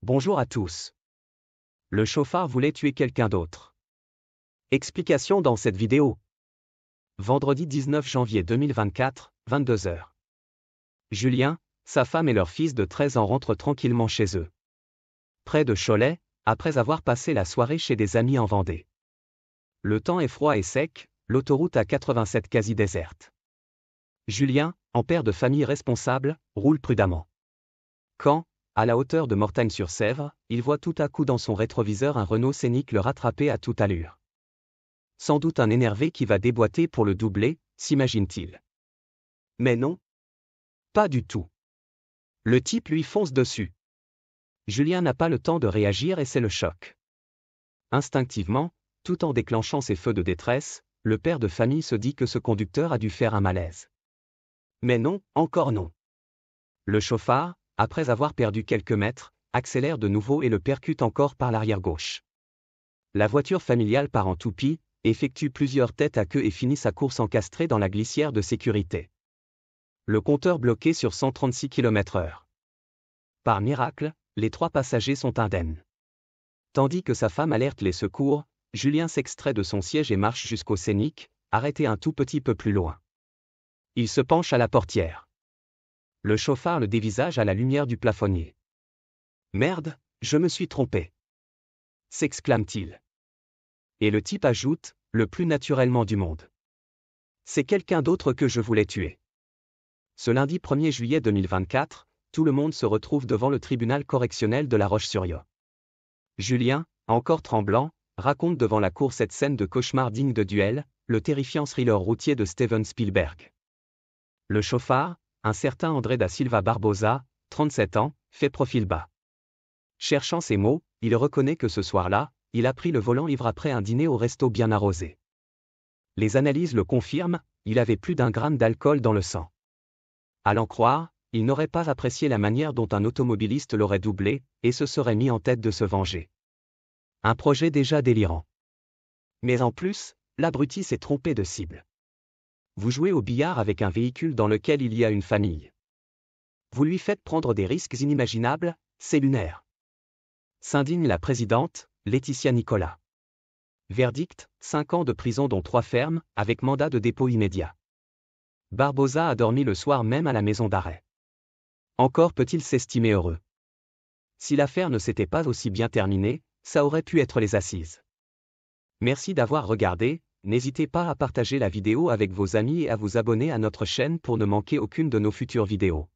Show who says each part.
Speaker 1: Bonjour à tous. Le chauffard voulait tuer quelqu'un d'autre. Explication dans cette vidéo. Vendredi 19 janvier 2024, 22h. Julien, sa femme et leur fils de 13 ans rentrent tranquillement chez eux. Près de Cholet, après avoir passé la soirée chez des amis en Vendée. Le temps est froid et sec, l'autoroute A87 quasi déserte. Julien, en père de famille responsable, roule prudemment. Quand, à la hauteur de Mortagne-sur-Sèvre, il voit tout à coup dans son rétroviseur un Renault Scénic le rattraper à toute allure. Sans doute un énervé qui va déboîter pour le doubler, s'imagine-t-il. Mais non. Pas du tout. Le type lui fonce dessus. Julien n'a pas le temps de réagir et c'est le choc. Instinctivement, tout en déclenchant ses feux de détresse, le père de famille se dit que ce conducteur a dû faire un malaise. Mais non, encore non. Le chauffard, après avoir perdu quelques mètres, accélère de nouveau et le percute encore par l'arrière gauche. La voiture familiale part en toupie, effectue plusieurs têtes à queue et finit sa course encastrée dans la glissière de sécurité. Le compteur bloqué sur 136 km/h. Par miracle, les 3 passagers sont indemnes. Tandis que sa femme alerte les secours, Julien s'extrait de son siège et marche jusqu'au Scénic, arrêté un tout petit peu plus loin. Il se penche à la portière. Le chauffard le dévisage à la lumière du plafonnier. « Merde, je me suis trompé !» s'exclame-t-il. Et le type ajoute, le plus naturellement du monde. « C'est quelqu'un d'autre que je voulais tuer. » Ce lundi 1er juillet 2024, tout le monde se retrouve devant le tribunal correctionnel de La Roche-sur-Yon. Julien, encore tremblant, raconte devant la cour cette scène de cauchemar digne de Duel, le terrifiant thriller routier de Steven Spielberg. Le chauffard, un certain André da Silva Barbosa, 37 ans, fait profil bas. Cherchant ses mots, il reconnaît que ce soir-là, il a pris le volant ivre après un dîner au resto bien arrosé. Les analyses le confirment, il avait plus d'1 gramme d'alcool dans le sang. À l'en croire, il n'aurait pas apprécié la manière dont un automobiliste l'aurait doublé, et se serait mis en tête de se venger. Un projet déjà délirant. Mais en plus, l'abruti s'est trompé de cible. Vous jouez au billard avec un véhicule dans lequel il y a une famille. Vous lui faites prendre des risques inimaginables, c'est lunaire. S'indigne la présidente, Laetitia Nicolas. Verdict, 5 ans de prison dont 3 fermes, avec mandat de dépôt immédiat. Barbosa a dormi le soir même à la maison d'arrêt. Encore peut-il s'estimer heureux. Si l'affaire ne s'était pas aussi bien terminée, ça aurait pu être les assises. Merci d'avoir regardé, n'hésitez pas à partager la vidéo avec vos amis et à vous abonner à notre chaîne pour ne manquer aucune de nos futures vidéos.